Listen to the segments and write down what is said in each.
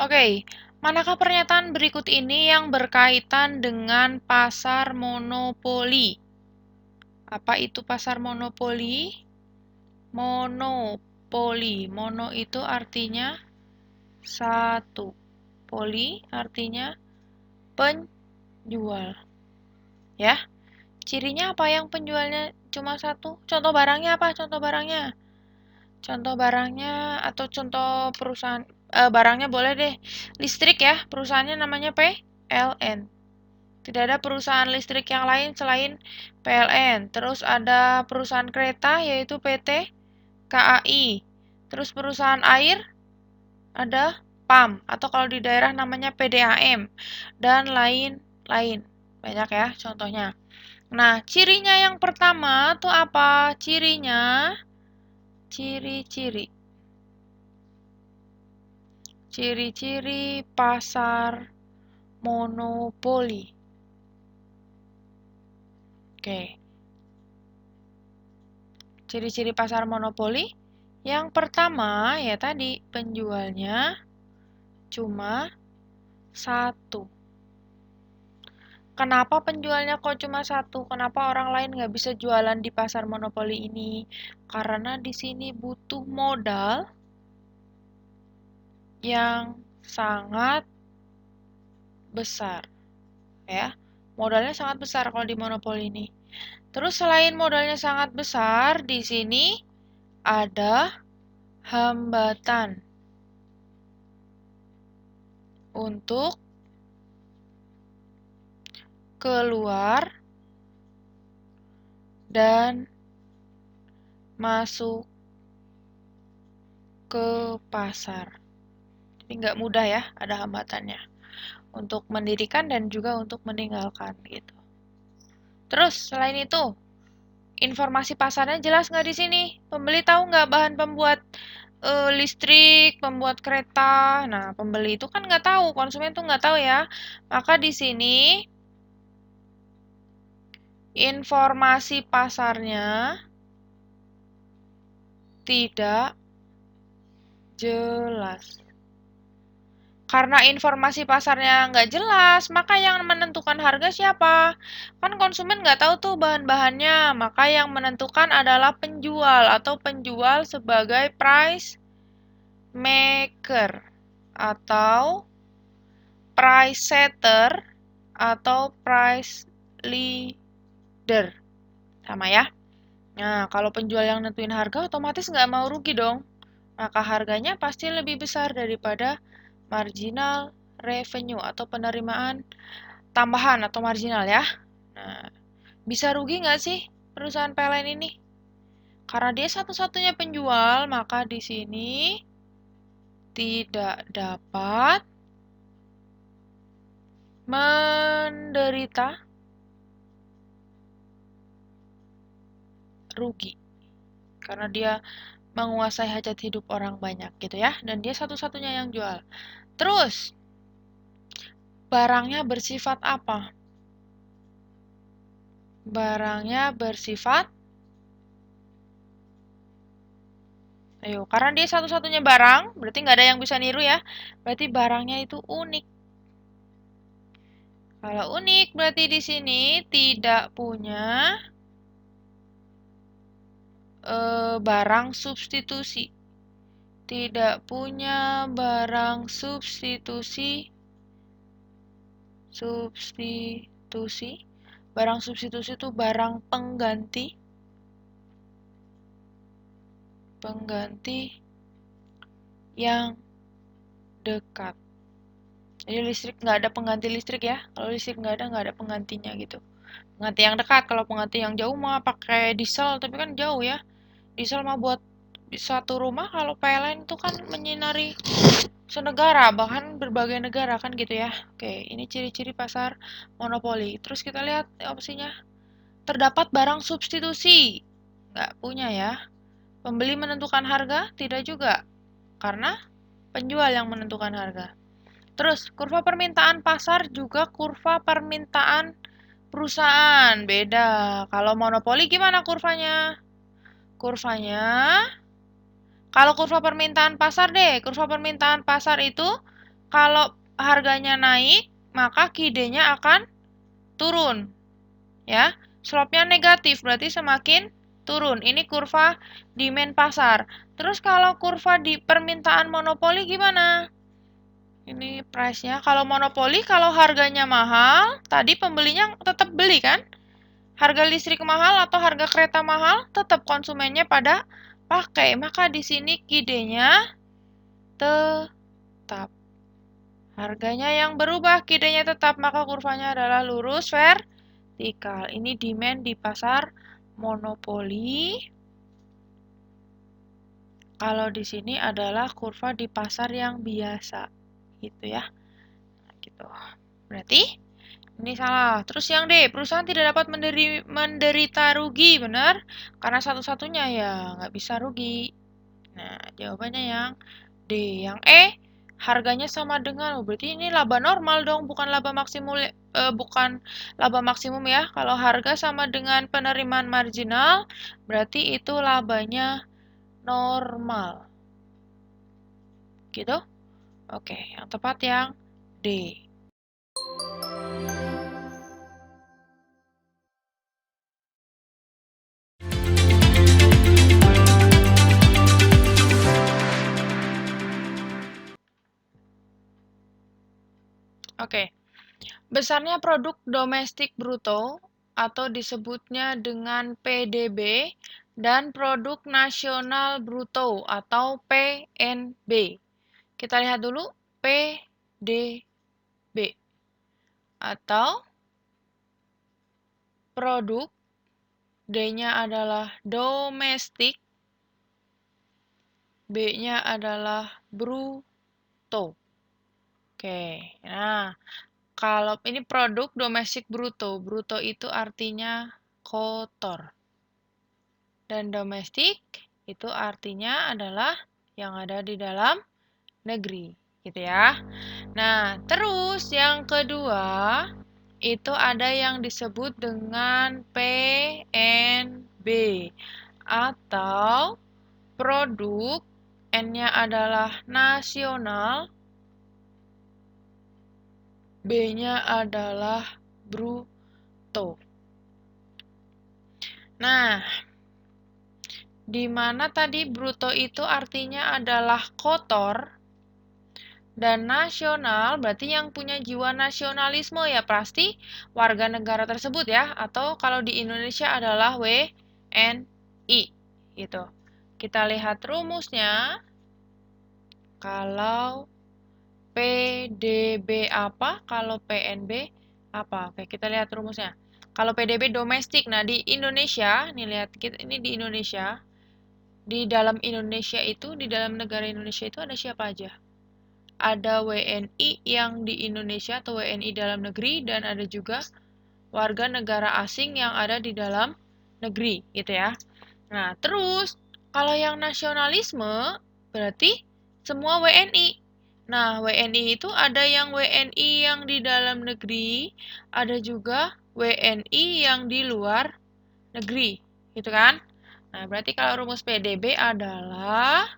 Oke, manakah pernyataan berikut ini yang berkaitan dengan pasar monopoli? Apa itu pasar monopoli? Monopoli. Mono itu artinya satu. Poli artinya penjual. Ya. Cirinya apa yang penjualnya cuma satu? Contoh barangnya apa? Contoh barangnya. Contoh barangnya atau contoh perusahaan barangnya boleh deh. Listrik ya, perusahaannya namanya PLN. Tidak ada perusahaan listrik yang lain selain PLN. Terus ada perusahaan kereta yaitu PT KAI. Terus perusahaan air ada PAM atau kalau di daerah namanya PDAM dan lain-lain. Banyak ya contohnya. Nah, cirinya yang pertama tuh apa? Cirinya ciri-ciri. Ciri-ciri pasar monopoli. Oke. Ciri-ciri pasar monopoli yang pertama ya tadi penjualnya cuma satu. Kenapa penjualnya kok cuma satu? Kenapa orang lain nggak bisa jualan di pasar monopoli ini? Karena di sini butuh modal yang sangat besar, ya. Modalnya sangat besar kalau di monopoli ini. Terus selain modalnya sangat besar, di sini ada hambatan untuk keluar dan masuk ke pasar. Jadi nggak mudah ya, ada hambatannya untuk mendirikan dan juga untuk meninggalkan gitu. Terus selain itu, informasi pasarnya jelas nggak di sini? Pembeli tahu nggak bahan pembuat listrik, pembuat kereta? Nah, pembeli itu kan nggak tahu, konsumen tuh nggak tahu ya. Maka di sini informasi pasarnya tidak jelas. Karena informasi pasarnya nggak jelas, maka yang menentukan harga siapa? Kan konsumen nggak tahu tuh bahan-bahannya, maka yang menentukan adalah penjual atau penjual sebagai price maker atau price setter atau price leader. Sama ya. Nah, kalau penjual yang nentuin harga otomatis nggak mau rugi dong. Maka harganya pasti lebih besar daripada marginal revenue atau penerimaan tambahan atau marginal ya. Nah, bisa rugi nggak sih perusahaan PLN ini? Karena dia satu-satunya penjual, maka di sini tidak dapat menderita rugi. Karena dia menguasai hajat hidup orang banyak gitu ya. Dan dia satu-satunya yang jual. Terus, barangnya bersifat apa? Barangnya bersifat karena dia satu-satunya barang, berarti nggak ada yang bisa niru ya. Berarti barangnya itu unik. Kalau unik, berarti di sini tidak punya barang substitusi. Tidak punya barang substitusi. Barang substitusi itu barang pengganti. Pengganti yang dekat. Jadi listrik nggak ada pengganti listrik ya. Kalau listrik nggak ada penggantinya gitu. Pengganti yang dekat. Kalau pengganti yang jauh mah pakai diesel, tapi kan jauh ya. Diesel mah buat satu rumah. Kalau PLN itu kan menyinari senegara, bahkan berbagai negara kan gitu ya. Oke, ini ciri-ciri pasar monopoli. Terus kita lihat opsinya. Terdapat barang substitusi. Nggak punya ya. Pembeli menentukan harga? Tidak juga. Karena penjual yang menentukan harga. Terus, kurva permintaan pasar juga kurva permintaan perusahaan. Beda. Kalau monopoli gimana kurvanya? Kurvanya, kalau kurva permintaan pasar deh. Kurva permintaan pasar itu Kalau harganya naik, maka QD-nya akan turun. Ya, slope-nya negatif, berarti semakin turun. Ini kurva demand pasar. Terus kalau kurva di permintaan monopoli gimana? Ini price-nya. Kalau monopoli, kalau harganya mahal, tadi pembelinya tetap beli kan? Harga listrik mahal atau harga kereta mahal, tetap konsumennya pada pakai. Maka di sini QD-nya tetap. Harganya yang berubah, QD-nya tetap, maka kurvanya adalah lurus vertikal. Ini demand di pasar monopoli. Kalau di sini adalah kurva di pasar yang biasa. Gitu ya. Nah, gitu. Berarti ini salah. Terus yang D, perusahaan tidak dapat menderita rugi, benar? Karena satu-satunya ya nggak bisa rugi. Nah, jawabannya yang D. Yang E, harganya sama dengan, berarti ini laba normal dong, bukan laba maksimum, bukan laba maksimum ya. Kalau harga sama dengan penerimaan marginal, berarti itu labanya normal. Gitu? Oke, yang tepat yang D. Oke. Besarnya produk domestik bruto atau disebutnya dengan PDB dan produk nasional bruto atau PNB. Kita lihat dulu PDB atau produk, D-nya adalah domestik, B-nya adalah bruto. Oke, nah kalau ini produk domestik bruto, bruto itu artinya kotor. Dan domestik itu artinya adalah yang ada di dalam negeri, gitu ya. Nah, terus yang kedua itu ada yang disebut dengan PNB atau produk, N-nya adalah nasional, B-nya adalah bruto. Nah, di mana tadi bruto itu artinya adalah kotor dan nasional, berarti yang punya jiwa nasionalisme ya pasti warga negara tersebut ya, atau kalau di Indonesia adalah WNI gitu. Kita lihat rumusnya. Kalau PDB apa? Kalau PNB apa? Oke, kita lihat rumusnya. Kalau PDB domestik, nah di Indonesia, nih lihat ini di Indonesia. Di dalam Indonesia itu, di dalam negara Indonesia itu ada siapa aja? Ada WNI yang di Indonesia atau WNI dalam negeri dan ada juga warga negara asing yang ada di dalam negeri, gitu ya. Nah, terus kalau yang nasionalisme berarti semua WNI. Nah, WNI itu ada yang WNI yang di dalam negeri, ada juga WNI yang di luar negeri, gitu kan? Nah, berarti kalau rumus PDB adalah,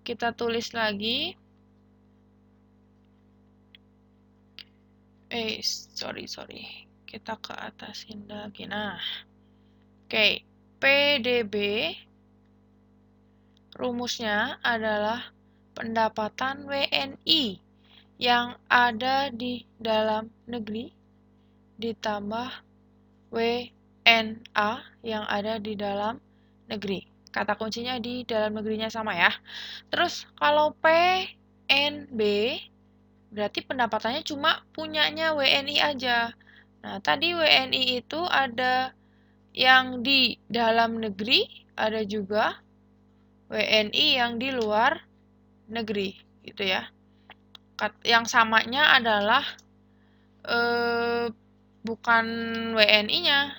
kita tulis lagi, sorry, kita ke atasin lagi. Nah, oke, PDB rumusnya adalah pendapatan WNI yang ada di dalam negeri ditambah WNA yang ada di dalam negeri. Kata kuncinya di dalam negerinya sama ya. Terus kalau PNB berarti pendapatannya cuma punyanya WNI aja. Nah, tadi WNI itu ada yang di dalam negeri, ada juga WNI yang di luar negeri, gitu ya. Yang samanya adalah bukan WNI-nya,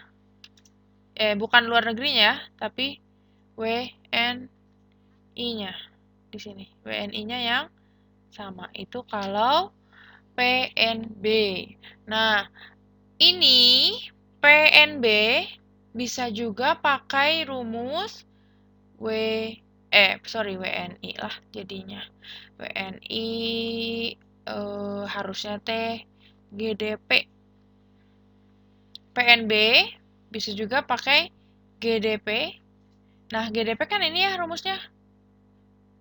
bukan luar negerinya ya, tapi WNI-nya di sini. WNI-nya yang sama itu kalau PNB. Nah, ini PNB bisa juga pakai rumus WNI lah jadinya. WNI harusnya teh GDP. PNB bisa juga pakai GDP. Nah, GDP kan ini ya rumusnya.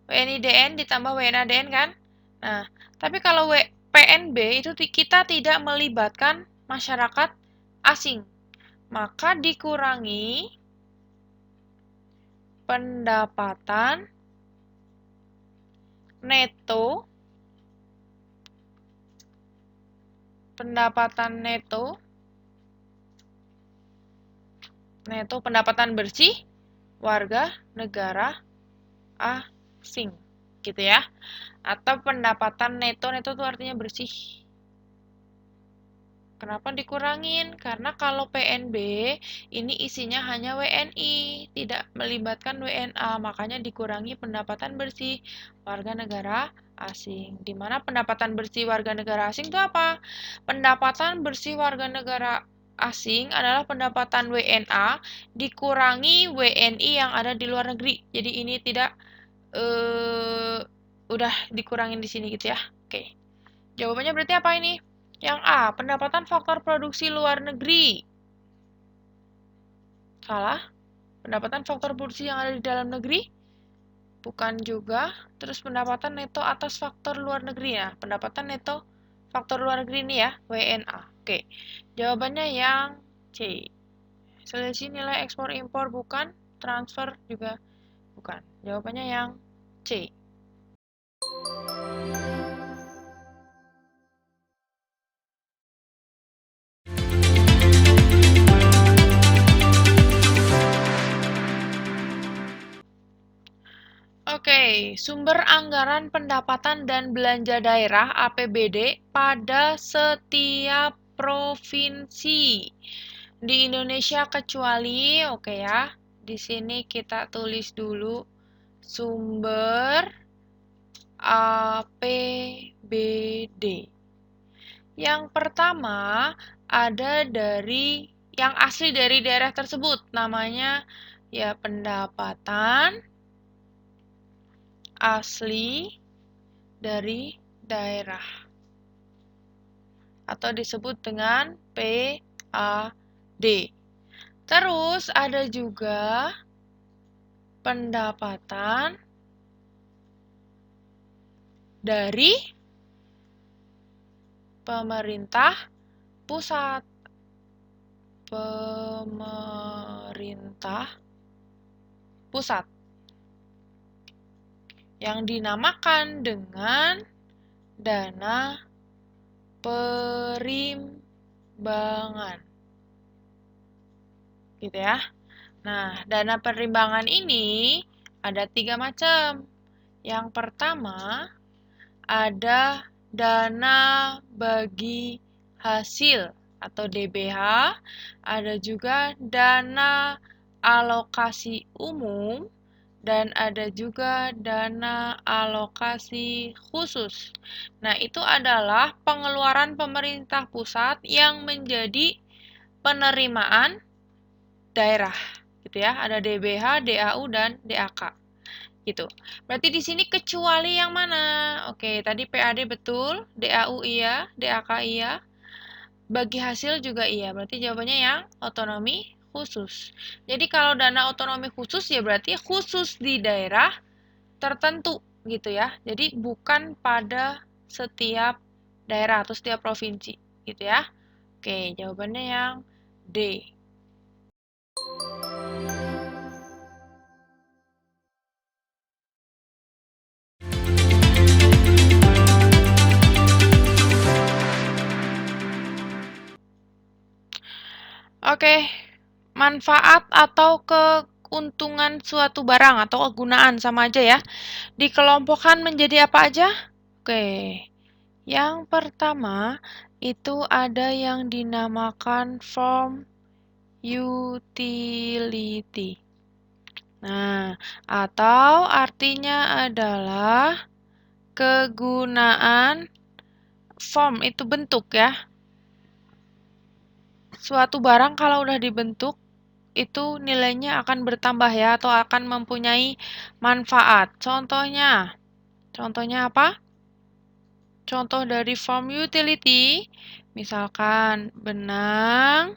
WNIDN ditambah WNADN kan? Nah, tapi kalau PNB itu kita tidak melibatkan masyarakat asing. Maka dikurangi pendapatan neto pendapatan bersih warga negara asing gitu ya, atau pendapatan neto itu artinya bersih. Kenapa dikurangin? Karena kalau PNB ini isinya hanya WNI, tidak melibatkan WNA, makanya dikurangi pendapatan bersih warga negara asing. Di mana pendapatan bersih warga negara asing itu apa? Pendapatan bersih warga negara asing adalah pendapatan WNA dikurangi WNI yang ada di luar negeri. Jadi ini tidak udah dikurangin di sini gitu ya. Oke. Jawabannya berarti apa ini? Yang A, pendapatan faktor produksi luar negeri. Salah. Pendapatan faktor produksi yang ada di dalam negeri? Bukan juga. Terus pendapatan neto atas faktor luar negeri ya. Pendapatan neto faktor luar negeri ini ya, WNA. Oke. Jawabannya yang C. Selisih nilai ekspor impor bukan, transfer juga bukan. Jawabannya yang C. Oke, sumber anggaran pendapatan dan belanja daerah APBD pada setiap provinsi di Indonesia kecuali, oke ya, di sini kita tulis dulu sumber APBD. Yang pertama ada dari yang asli dari daerah tersebut, namanya ya pendapatan asli dari daerah atau disebut dengan PAD. Terus ada juga pendapatan dari pemerintah pusat. Pemerintah pusat yang dinamakan dengan dana perimbangan. Gitu ya. Nah, dana perimbangan ini ada 3 macam. Yang pertama, ada dana bagi hasil atau DBH, ada juga dana alokasi umum, dan ada juga dana alokasi khusus. Nah, itu adalah pengeluaran pemerintah pusat yang menjadi penerimaan daerah, gitu ya. Ada DBH, DAU, dan DAK. Gitu. Berarti di sini kecuali yang mana? Oke, tadi PAD betul, DAU iya, DAK iya, bagi hasil juga iya. Berarti jawabannya yang otonomi khusus. Jadi kalau dana otonomi khusus ya berarti khusus di daerah tertentu gitu ya. Jadi bukan pada setiap daerah atau setiap provinsi gitu ya. Oke, jawabannya yang D. Oke, manfaat atau keuntungan suatu barang atau kegunaan sama aja ya. Dikelompokkan menjadi apa aja? Oke, yang pertama itu ada yang dinamakan form utility. Nah, atau artinya adalah kegunaan form itu bentuk ya. Suatu barang kalau udah dibentuk itu nilainya akan bertambah ya atau akan mempunyai manfaat. Contohnya apa? Contoh dari form utility, misalkan benang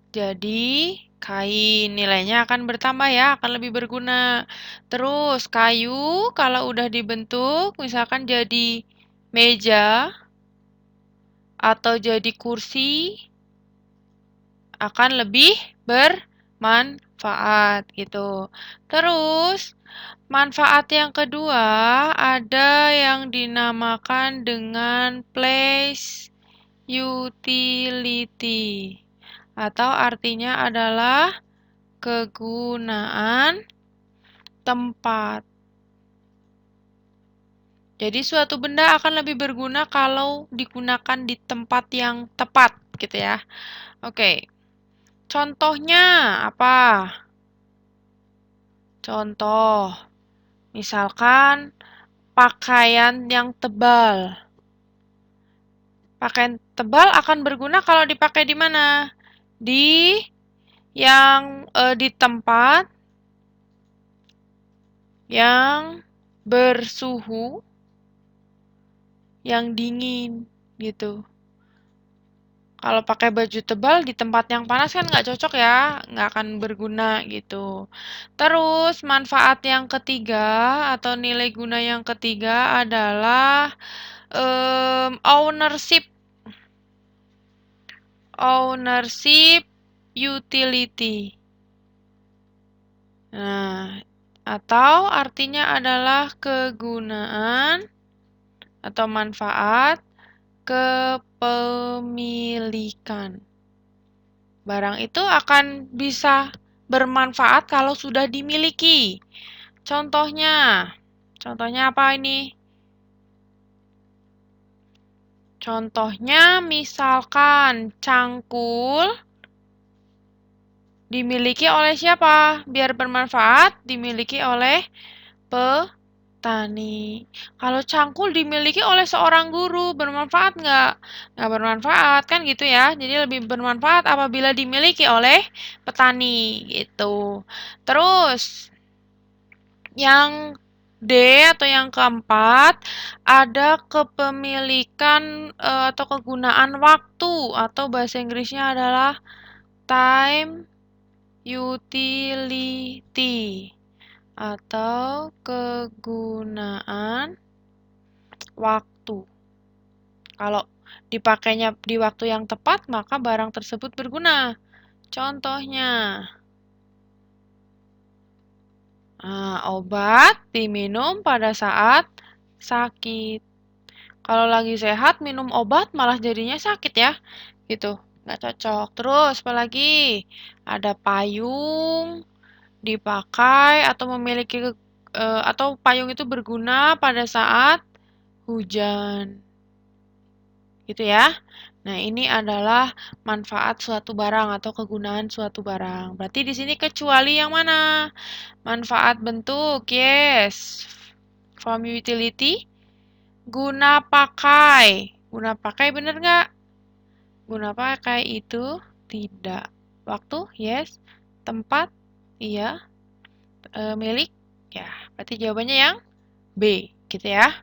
jadi kain, nilainya akan bertambah ya, akan lebih berguna. Terus kayu kalau udah dibentuk, misalkan jadi meja atau jadi kursi, akan lebih bermanfaat gitu. Terus manfaat yang kedua ada yang dinamakan dengan place utility atau artinya adalah kegunaan tempat. Jadi suatu benda akan lebih berguna kalau digunakan di tempat yang tepat gitu ya. Oke. Contohnya apa? Contoh, misalkan pakaian yang tebal. Pakaian tebal akan berguna kalau dipakai di mana? Di tempat yang bersuhu yang dingin gitu. Kalau pakai baju tebal di tempat yang panas kan nggak cocok ya, nggak akan berguna gitu. Terus manfaat yang ketiga atau nilai guna yang ketiga adalah ownership utility. Nah, atau artinya adalah kegunaan atau manfaat kepemilikan. Barang itu akan bisa bermanfaat kalau sudah dimiliki. Contohnya apa ini? Contohnya misalkan cangkul dimiliki oleh siapa? Biar bermanfaat dimiliki oleh petani. Kalau cangkul dimiliki oleh seorang guru, bermanfaat nggak? Nggak bermanfaat, kan gitu ya. Jadi lebih bermanfaat apabila dimiliki oleh petani, gitu. Terus, yang D atau yang keempat, ada kepemilikan atau kegunaan waktu, atau bahasa Inggrisnya adalah time utility atau kegunaan waktu. Kalau dipakainya di waktu yang tepat, maka barang tersebut berguna. Contohnya, obat diminum pada saat sakit. Kalau lagi sehat, minum obat malah jadinya sakit ya. Gitu, nggak cocok. Terus, apalagi? Ada payung dipakai atau memiliki atau payung itu berguna pada saat hujan. Gitu ya. Nah, ini adalah manfaat suatu barang atau kegunaan suatu barang. Berarti di sini kecuali yang mana? Manfaat bentuk, yes. Form utility, guna pakai. Guna pakai bener nggak? Guna pakai itu tidak. Waktu, yes. Tempat, iya. Milik, ya. Berarti jawabannya yang B, gitu ya.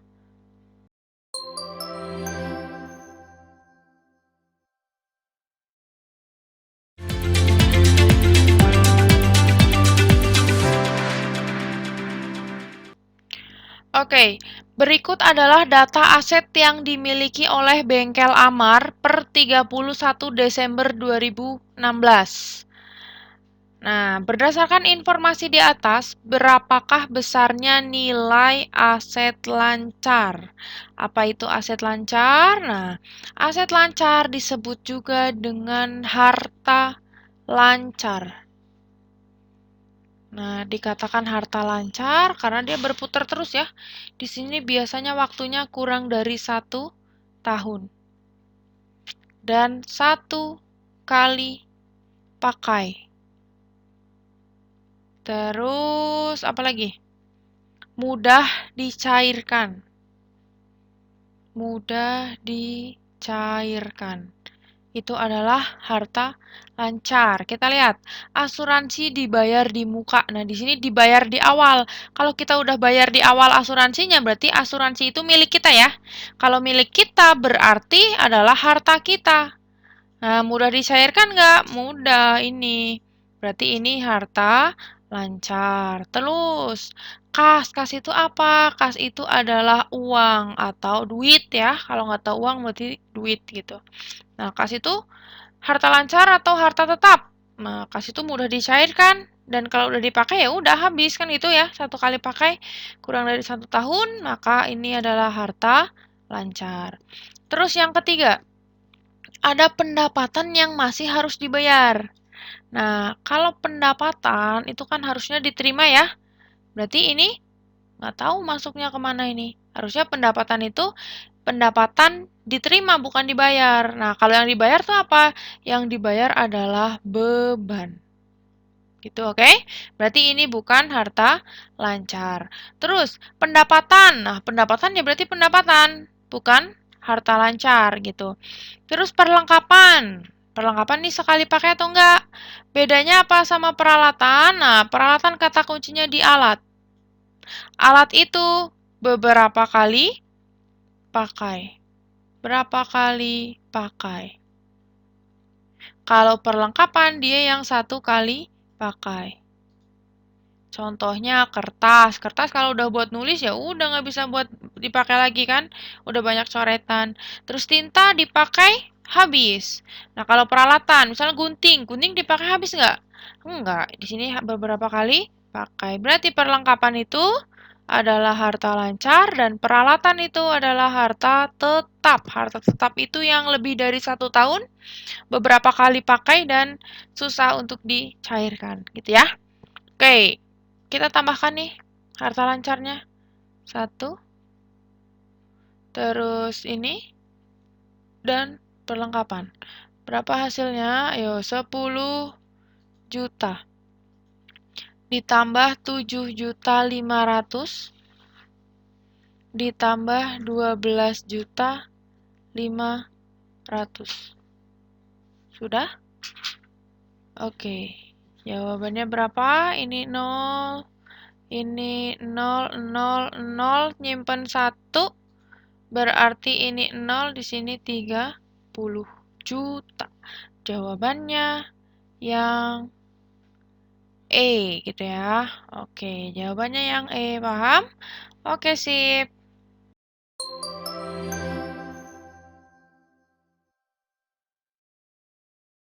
Oke, berikut adalah data aset yang dimiliki oleh Bengkel Amar per 31 Desember 2016. Nah, berdasarkan informasi di atas, berapakah besarnya nilai aset lancar? Apa itu aset lancar? Nah, aset lancar disebut juga dengan harta lancar. Nah, dikatakan harta lancar karena dia berputar terus ya. Di sini biasanya waktunya kurang dari 1 tahun. Dan 1 kali pakai. Terus, apa lagi? Mudah dicairkan. Mudah dicairkan. itu adalah harta lancar. Kita lihat, asuransi dibayar di muka. Nah, di sini dibayar di awal. Kalau kita udah bayar di awal asuransinya, berarti asuransi itu milik kita ya. Kalau milik kita berarti adalah harta kita. Nah, mudah dicairkan nggak? Mudah ini. Berarti ini harta lancar. Terus, kas. Kas itu apa? Kas itu adalah uang atau duit ya. Kalau nggak tahu uang berarti duit gitu. Nah, kas itu harta lancar atau harta tetap. Nah, kas itu mudah dicairkan. Dan kalau udah dipakai ya udah habis kan itu ya. Satu kali pakai kurang dari 1 tahun, maka ini adalah harta lancar. Terus yang ketiga, ada pendapatan yang masih harus dibayar. Nah, kalau pendapatan itu kan harusnya diterima ya. Berarti ini nggak tahu masuknya kemana ini. Harusnya pendapatan itu pendapatan diterima bukan dibayar. Nah, kalau yang dibayar tuh apa? Yang dibayar adalah beban. Gitu, oke? Berarti ini bukan harta lancar. Terus, pendapatan. Nah, pendapatan ya berarti pendapatan, bukan harta lancar gitu. Terus perlengkapan. Perlengkapan nih sekali pakai atau enggak? Bedanya apa sama peralatan? Nah, peralatan kata kuncinya di alat. Alat itu beberapa kali pakai. Berapa kali pakai? Kalau perlengkapan dia yang 1 kali pakai. Contohnya kertas. Kertas kalau udah buat nulis ya udah nggak bisa buat dipakai lagi kan. Udah banyak coretan. Terus tinta dipakai habis. Nah kalau peralatan, misalnya gunting. Gunting dipakai habis nggak? Enggak. Di sini beberapa kali pakai. Berarti perlengkapan itu adalah harta lancar dan peralatan itu adalah harta tetap. Harta tetap itu yang lebih dari 1 tahun, beberapa kali pakai dan susah untuk dicairkan, gitu ya. Oke, kita tambahkan nih harta lancarnya. 1, terus ini, dan perlengkapan. Berapa hasilnya? Ayo, 10 juta. Ditambah 7.500.000 ditambah 12.500.000. Sudah? Oke. Jawabannya berapa? Ini 0, ini 0, 0, 0, nyimpen 1. Berarti ini 0, di sini 30 juta. Jawabannya yang E gitu ya. Oke, jawabannya yang E, paham? Oke, sip.